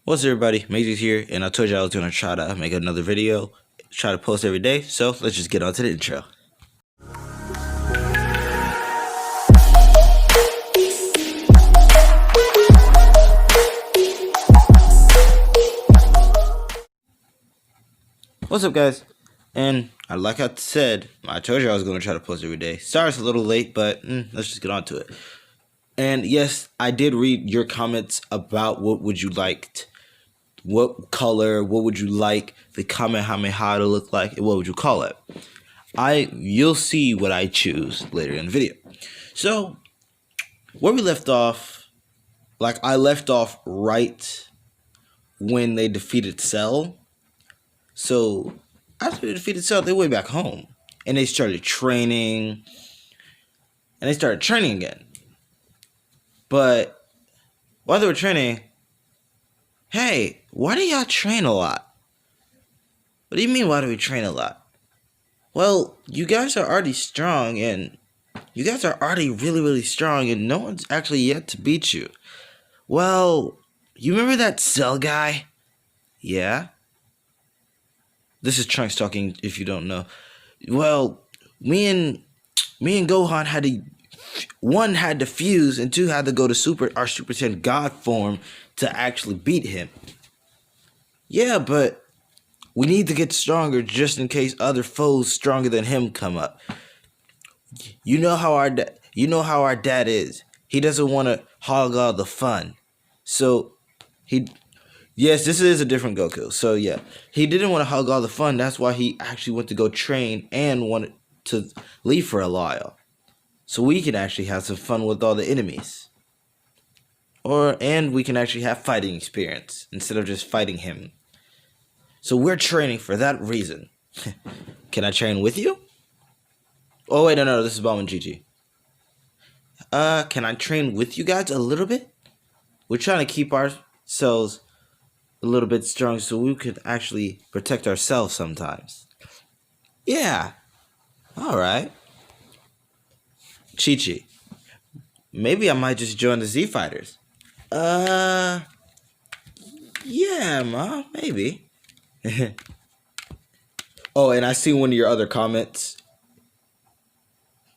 What's up, everybody? Mazes here, and I told you I was going to try to make another video, try to post every day, so let's just get on to the intro. What's up, guys? And like I said, I told you I was going to try to post every day. Sorry it's a little late, but let's just get on to it. And yes, I did read your comments about what would you like, what color, what would you like the Kamehameha to look like, and what would you call it? You'll see what I choose later in the video. So, where we left off, I left off right when they defeated Cell. So, after they defeated Cell, they went back home. And they started training. And they started training again. But, while they were training, hey, why do y'all train a lot? What do you mean, why do we train a lot? Well, you guys are already strong, and you guys are already really, really strong, and no one's actually yet to beat you. Well, you remember that Cell guy? Yeah? This is Trunks talking, if you don't know. Well, me and Gohan had to... One had to fuse, and two had to go to our Super Saiyan God form to actually beat him. Yeah, but we need to get stronger just in case other foes stronger than him come up. You know how our dad is. He doesn't want to hog all the fun. So yes, this is a different Goku. So yeah, he didn't want to hog all the fun. That's why he actually went to go train and wanted to leave for a while. So we can actually have some fun with all the enemies. And we can actually have fighting experience instead of just fighting him. So we're training for that reason. Can I train with you? Oh wait, no, this is Bomb and Gigi. Can I train with you guys a little bit? We're trying to keep ourselves a little bit strong so we could actually protect ourselves sometimes. Yeah. Alright. Chi-Chi. Maybe I might just join the Z Fighters. Yeah, Ma, maybe. Oh, and I see one of your other comments.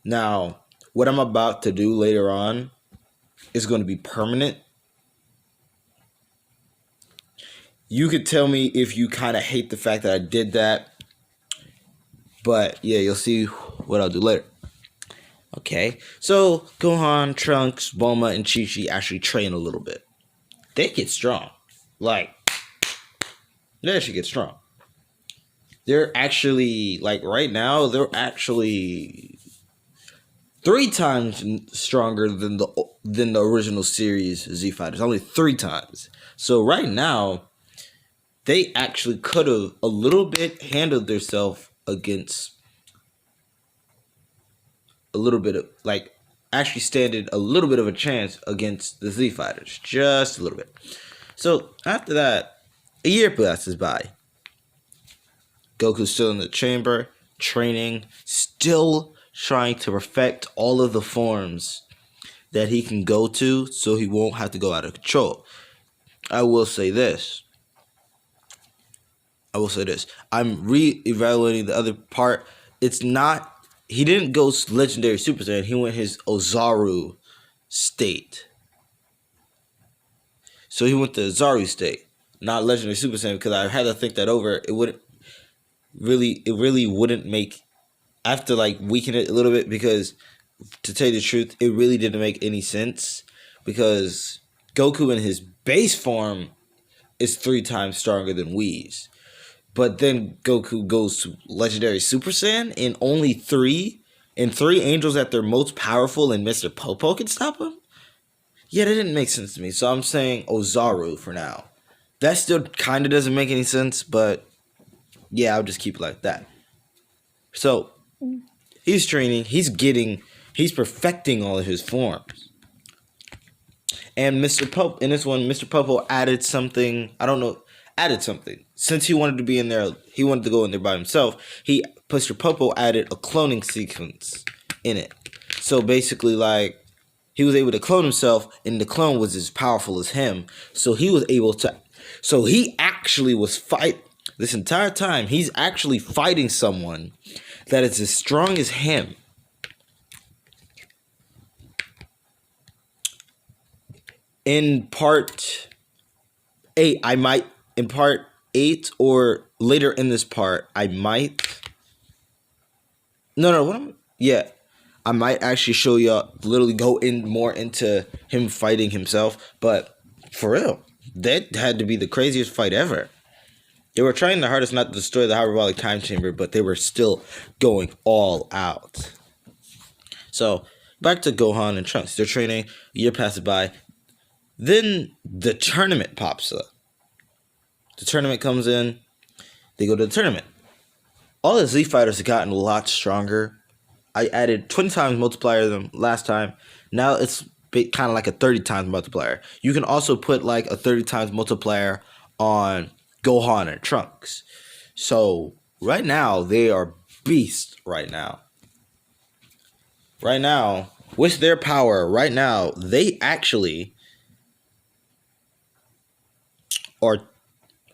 Now, what I'm about to do later on is going to be permanent. You could tell me if you kind of hate the fact that I did that. But, yeah, you'll see what I'll do later. Okay, so Gohan, Trunks, Bulma, and Chi-Chi actually train a little bit. They get strong. They actually get strong. They're actually, right now, they're actually 3 times stronger than the original series Z Fighters. Only 3 times. So right now, they actually could have a little bit handled themselves against a little bit of, actually standing a little bit of a chance against the Z Fighters. Just a little bit. So, after that, a year passes by. Goku's still in the chamber, training, still trying to perfect all of the forms that he can go to so he won't have to go out of control. I will say this. I'm re-evaluating the other part. It's not... He didn't go Legendary Super Saiyan. He went his Ozaru state. So he went to Ozaru state, not Legendary Super Saiyan, because I had to think that over. It really wouldn't make, after weaken it a little bit, because to tell you the truth, it really didn't make any sense, because Goku in his base form is 3 times stronger than Whis. But then Goku goes to Legendary Super Saiyan and only 3? And 3 angels at their most powerful and Mr. Popo can stop him? Yeah, that didn't make sense to me. So I'm saying Ozaru for now. That still kind of doesn't make any sense, but yeah, I'll just keep it like that. So, he's training, he's perfecting all of his forms. And Mr. Popo, in this one, Mr. Popo added something, since he wanted to be in there, he wanted to go in there by himself. Mr. Popo added a cloning sequence in it. So basically, he was able to clone himself, and the clone was as powerful as him. So he was able to So he actually was this entire time. He's actually fighting someone that is as strong as him. In part 8, in part 8 or later in this part, I might. I might actually show y'all, literally go in more into him fighting himself. But for real, that had to be the craziest fight ever. They were trying their hardest not to destroy the hyperbolic time chamber, but they were still going all out. So, back to Gohan and Trunks. They're training, a year passes by. Then the tournament pops up. The tournament comes in. They go to the tournament. All the Z fighters have gotten a lot stronger. I added 20 times multiplier to them last time. Now it's kind of like a 30 times multiplier. You can also put like a 30 times multiplier on Gohan and Trunks. So right now they are beasts right now. Right now, with their power, right now, they actually are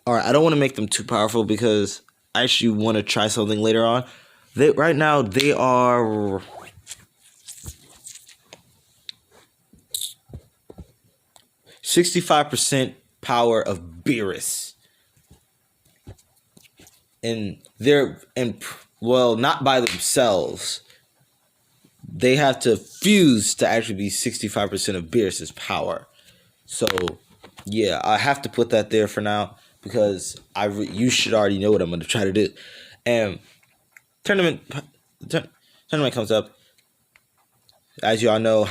I don't want to make them too powerful because I actually want to try something later on. Right now they are 65% power of Beerus. And not by themselves. They have to fuse to actually be 65% of Beerus's power. So, yeah, I have to put that there for now because you should already know what I'm going to try to do. And tournament comes up. As y'all know,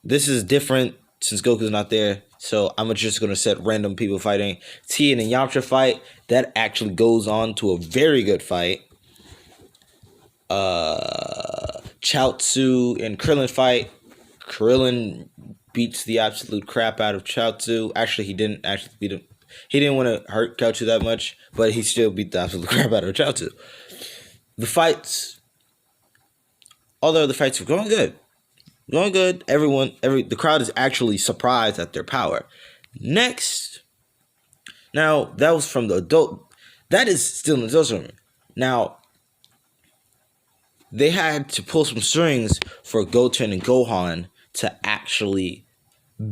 this is different since Goku's not there. So I'm just going to set random people fighting. Tien and Yamcha fight. That actually goes on to a very good fight. Chaozu and Krillin fight. Krillin beats the absolute crap out of Chaozu. Actually, he didn't actually beat him. He didn't want to hurt Chaozu that much, but he still beat the absolute crap out of Chaozu. All the other fights were going good. The crowd is actually surprised at their power. Next, now that was from the adult. That is still in the adult tournament. Now, they had to pull some strings for Goten and Gohan to actually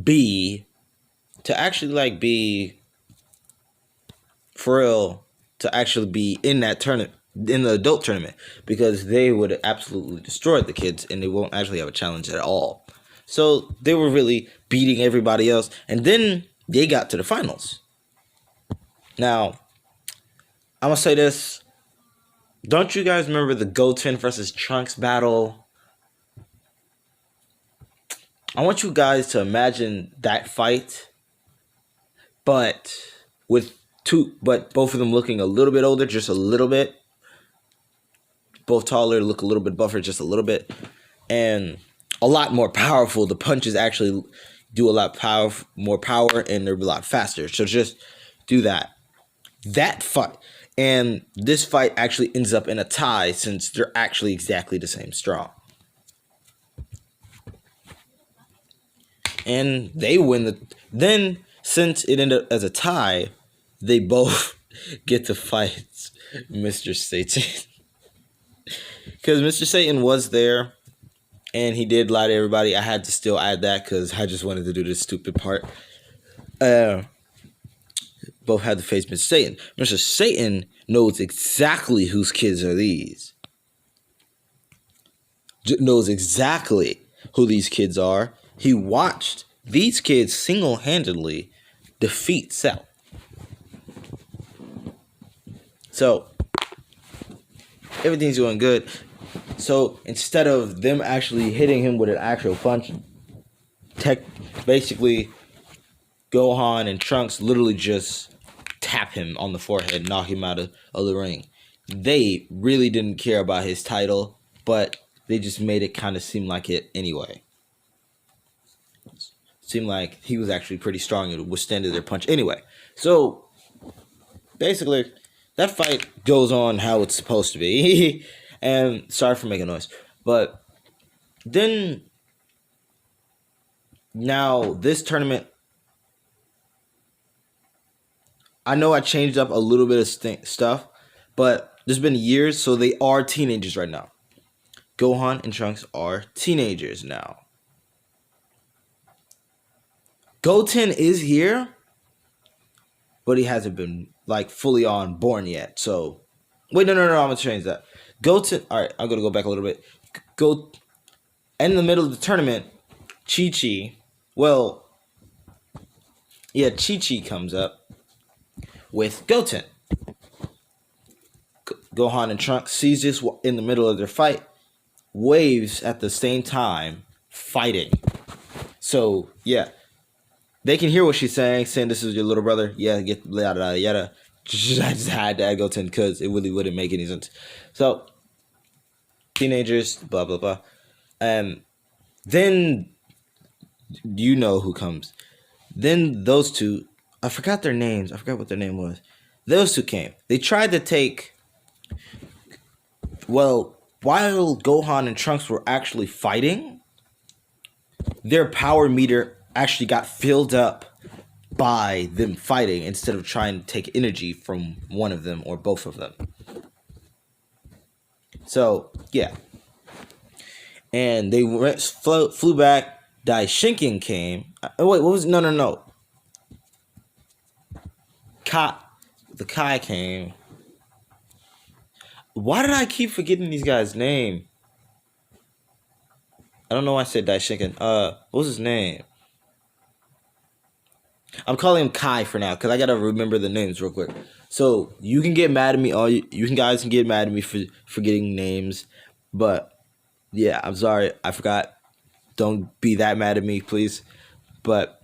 be for real, to actually be in that tournament, in the adult tournament, because they would have absolutely destroyed the kids and they won't actually have a challenge at all. So they were really beating everybody else, and then they got to the finals. Now, I'm gonna say this. Don't you guys remember the Goten versus Trunks battle? I want you guys to imagine that fight, but both of them looking a little bit older, just a little bit. Both taller, look a little bit buffer, just a little bit, and a lot more powerful. The punches actually do a lot more power, and they're a lot faster. So just do that. That fight. And this fight actually ends up in a tie since they're actually exactly the same strong. And they win then since it ended up as a tie, they both get to fight Mr. Satan. Because Mr. Satan was there and he did lie to everybody. I had to still add that because I just wanted to do this stupid part. Both had to face Mr. Satan. Mr. Satan knows exactly whose kids are these. Knows exactly who these kids are. He watched these kids single-handedly defeat Cell. So, everything's going good. So, instead of them actually hitting him with an actual punch, basically, Gohan and Trunks literally just tap him on the forehead, knock him out of the ring. They really didn't care about his title, but they just made it kind of seem like it anyway. Seemed like he was actually pretty strong and withstanded their punch anyway. So, basically, that fight goes on how it's supposed to be. And sorry for making noise. But then, now this tournament, I know I changed up a little bit of stuff, but there's been years, so they are teenagers right now. Gohan and Trunks are teenagers now. Goten is here, but he hasn't been like fully on born yet. So, wait, no, I'm gonna change that. Goten. All right, I'm gonna go back a little bit. Go in the middle of the tournament. Chi-Chi. Well, yeah, Chi-Chi comes up with Goten. Gohan and Trunks sees this in the middle of their fight. Waves at the same time fighting. So yeah, they can hear what she's saying this is your little brother. Yeah, get yada yada yada. I just had to add Goten because it really wouldn't make any sense. So teenagers, blah blah blah, and then you know who comes. Then those two, I forgot their names. I forgot what their name was. Those two came. They tried to take. Well, while Gohan and Trunks were actually fighting, their power meter actually got filled up by them fighting instead of trying to take energy from one of them or both of them. So, yeah. And they flew back. Daishinken came. Wait, what was... No. The Kai came. Why did I keep forgetting these guys' name? I don't know why I said Daishinken. What was his name? I'm calling him Kai for now because I gotta remember the names real quick. So you can get mad at me. Guys can get mad at me for forgetting names, but yeah, I'm sorry, I forgot. Don't be that mad at me, please. But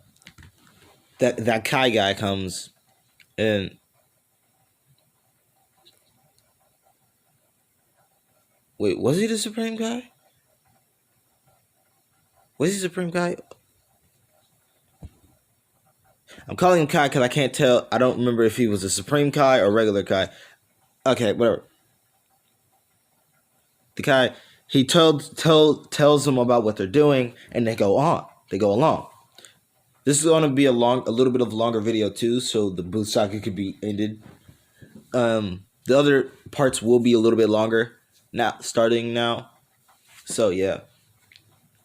that Kai guy comes and wait, was he the Supreme Guy? Was he Supreme Guy? I'm calling him Kai because I can't tell. I don't remember if he was a Supreme Kai or regular Kai. Okay, whatever. The Kai, he tells them about what they're doing, and they go on. They go along. This is going to be a little bit of a longer video too, so the Buu saga could be ended. The other parts will be a little bit longer now, starting now. So yeah,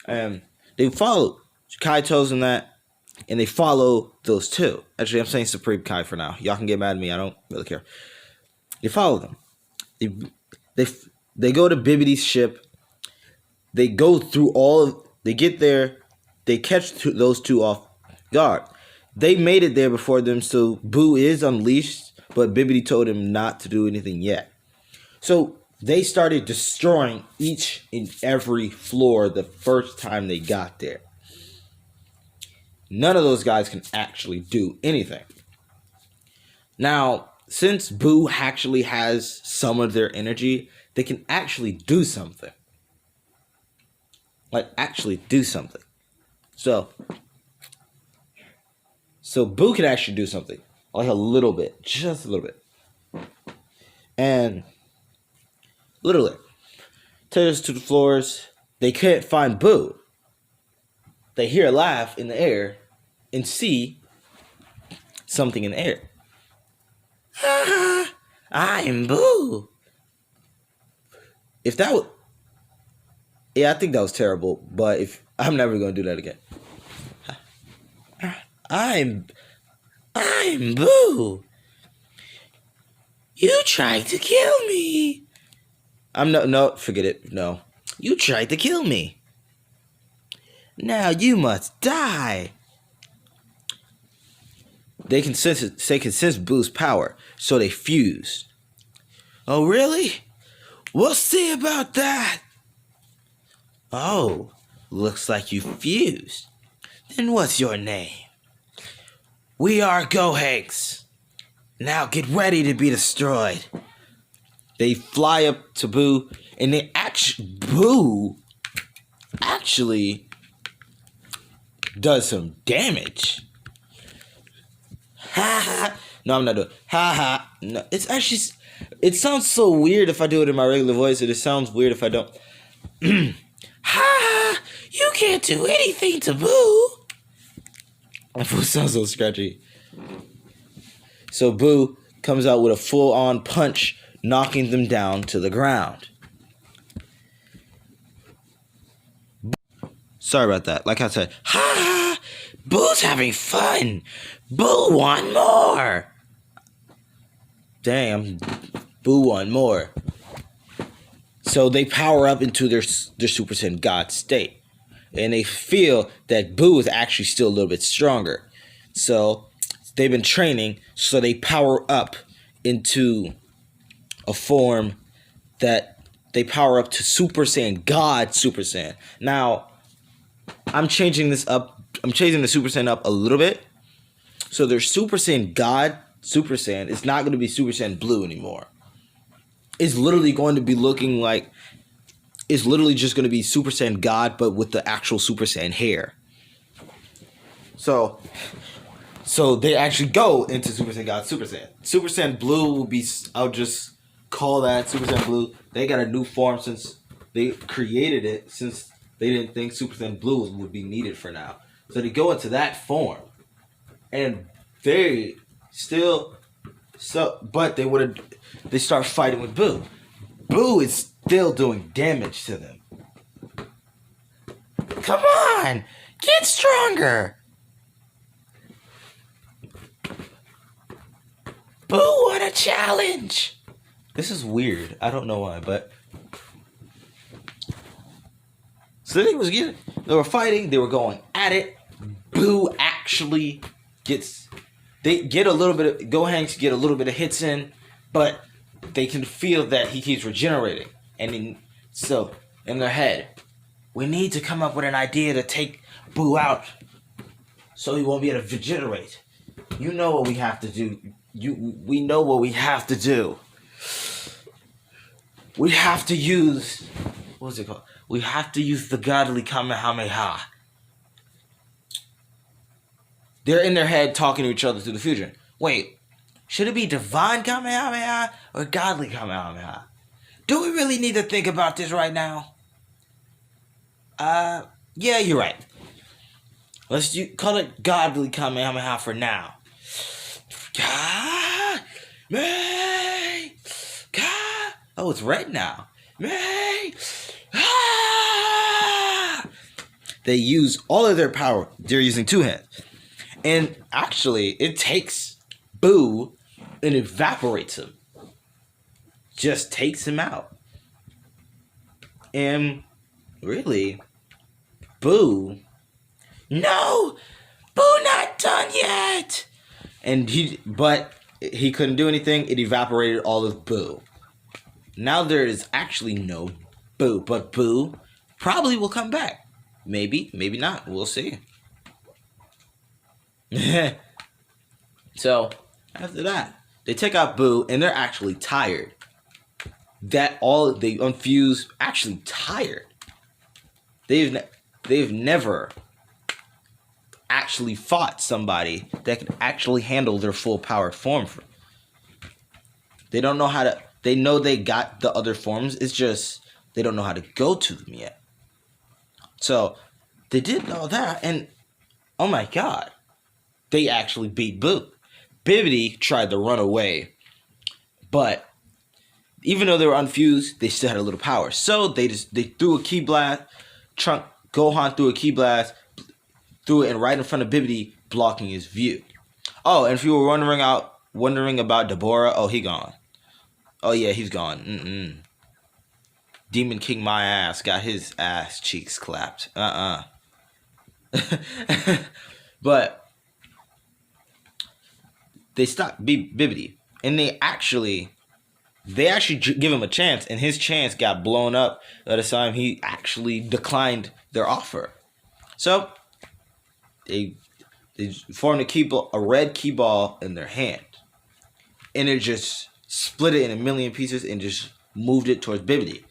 they follow. Kai tells them that. And they follow those two. Actually, I'm saying Supreme Kai for now. Y'all can get mad at me. I don't really care. They follow them. They go to Bibbidi's ship. They go through they get there. They catch those two off guard. They made it there before them, so Buu is unleashed. But Bibbidi told him not to do anything yet. So they started destroying each and every floor the first time they got there. None of those guys can actually do anything. Now, since Buu actually has some of their energy, they can actually do something. Like, actually do something. So Buu can actually do something. Like a little bit. Just a little bit. And, literally, tears to the floors. They can't find Buu. They hear a laugh in the air and see something in the air. I'm Buu. If that was... Yeah, I think that was terrible, but I'm never going to do that again. I'm Buu. You tried to kill me. No, forget it. No. You tried to kill me. Now you must die. They can sense Buu's power, so they fuse. Oh, really? We'll see about that. Oh, looks like you fused. Then what's your name? We are Gohanks. Now get ready to be destroyed. They fly up to Buu, and Buu actually does some damage. Ha ha. No, I'm not doing. Ha ha. No, it's actually. It sounds so weird if I do it in my regular voice, and it sounds weird if I don't. Ha ha. You can't do anything to Buu. My voice sounds so scratchy. So Boo comes out with a full-on punch, knocking them down to the ground. Sorry about that. Like I said, ha! Boo's having fun. Boo won more. Damn, Boo won more. So they power up into their Super Saiyan God state. And they feel that Boo is actually still a little bit stronger. So they've been training, so they power up into a form that they power up to Super Saiyan God Super Saiyan. Now, I'm changing this up. I'm changing the Super Saiyan up a little bit. So their Super Saiyan God Super Saiyan is not going to be Super Saiyan Blue anymore. It's literally going to be looking like, it's literally just going to be Super Saiyan God, but with the actual Super Saiyan hair. So they actually go into Super Saiyan God Super Saiyan. Super Saiyan Blue will be, I'll just call that Super Saiyan Blue. They got a new form since they created it, since they didn't think Super Saiyan Blue would be needed for now. So they go into that form. And they still, but they start fighting with Boo. Boo is still doing damage to them. Come on, get stronger. Boo won a challenge. This is weird. I don't know why, but so they were fighting. They were going at it. Boo actually Gohanks get a little bit of hits in, but they can feel that he keeps regenerating. And so in their head, we need to come up with an idea to take Boo out so he won't be able to regenerate. You know what we have to do. We know what we have to do. We have to use, what's it called? We have to use the godly Kamehameha. They're in their head talking to each other through the fusion. Wait, should it be divine Kamehameha or godly Kamehameha? Do we really need to think about this right now? Yeah, you're right. Let's call it godly Kamehameha for now. Oh, it's red now. They use all of their power. They're using two hands. And actually, it takes Boo and evaporates him. Just takes him out. And really, Boo... No! Boo not done yet! But he couldn't do anything. It evaporated all of Boo. Now there is actually no Boo. But Boo probably will come back. Maybe, maybe not. We'll see. So, after that, they take out Boo, and they're actually tired. They unfuse, actually tired. They've never actually fought somebody that can actually handle their full power form. They don't know how to. They know they got the other forms. It's just they don't know how to go to them yet. So they did all that, and oh my god, they actually beat Boo. Bibbidi tried to run away, but even though they were unfused, they still had a little power. So they threw a ki blast. Gohan threw a ki blast, threw it right in front of Bibbidi, blocking his view. Oh, and if you were wondering about Deborah, oh, he gone. Oh yeah, he's gone. Demon King my ass got his ass cheeks clapped. But they stopped Bibbidi, and they actually give him a chance, and his chance got blown up by the time he actually declined their offer. So they formed a red key ball in their hand, and it just split it in a million pieces and just moved it towards Bibbidi.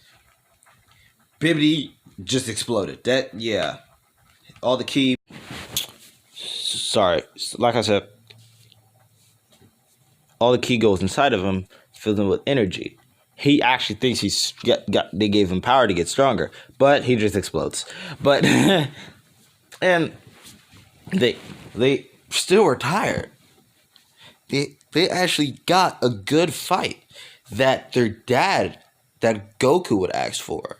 Bibbidi just exploded. All the key. Sorry, like I said, all the ki goes inside of him, fills him with energy. He actually thinks they gave him power to get stronger, but he just explodes. But and they still were tired. they actually got a good fight that their dad, that Goku would ask for.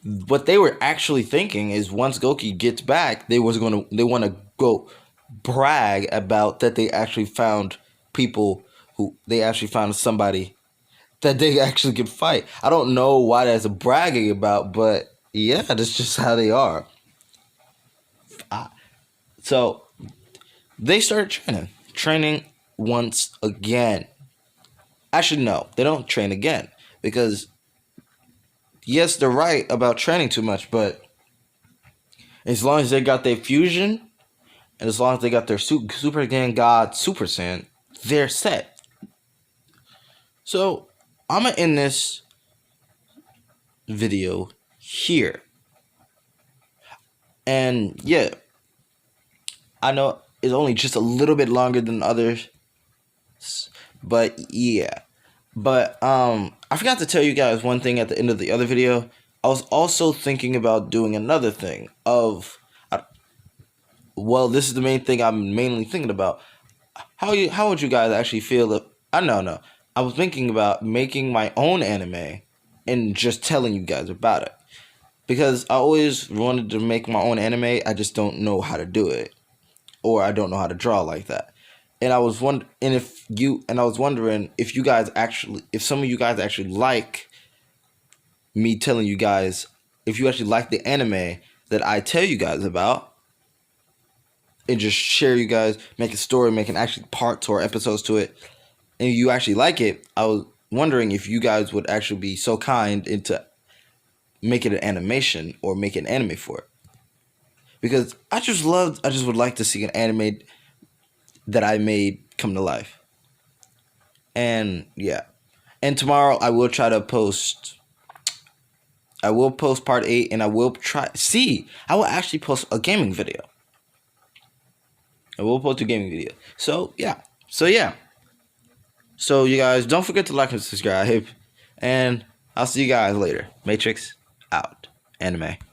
What they were actually thinking is once Goku gets back, they want to go brag about that they actually found somebody that they actually could fight. I don't know why that's bragging about, but yeah, that's just how they are. So they started training once again. Actually, no, they don't train again because yes, they're right about training too much, but as long as they got their fusion and as long as they got their Super Saiyan God Super Saiyan, they're set. So I'm gonna end this video here. And yeah, I know it's only just a little bit longer than others, but yeah. But I forgot to tell you guys one thing at the end of the other video. I was also thinking about doing another thing well, this is the main thing I'm mainly thinking about. How would you guys actually feel if no. I was thinking about making my own anime and just telling you guys about it. Because I always wanted to make my own anime, I just don't know how to do it. Or I don't know how to draw like that. And I was wondering if some of you guys actually like me telling you guys, if you actually like the anime that I tell you guys about, and just share you guys, make a story, making actually parts or episodes to it, and you actually like it, I was wondering if you guys would actually be so kind into make it an animation or make an anime for it. Because I just would like to see an anime that I made come to life. And yeah. And tomorrow I will post part 8 and I will actually post a gaming video. I will post a gaming video. So yeah. So you guys don't forget to like and subscribe. And I'll see you guys later. Matrix out. Anime.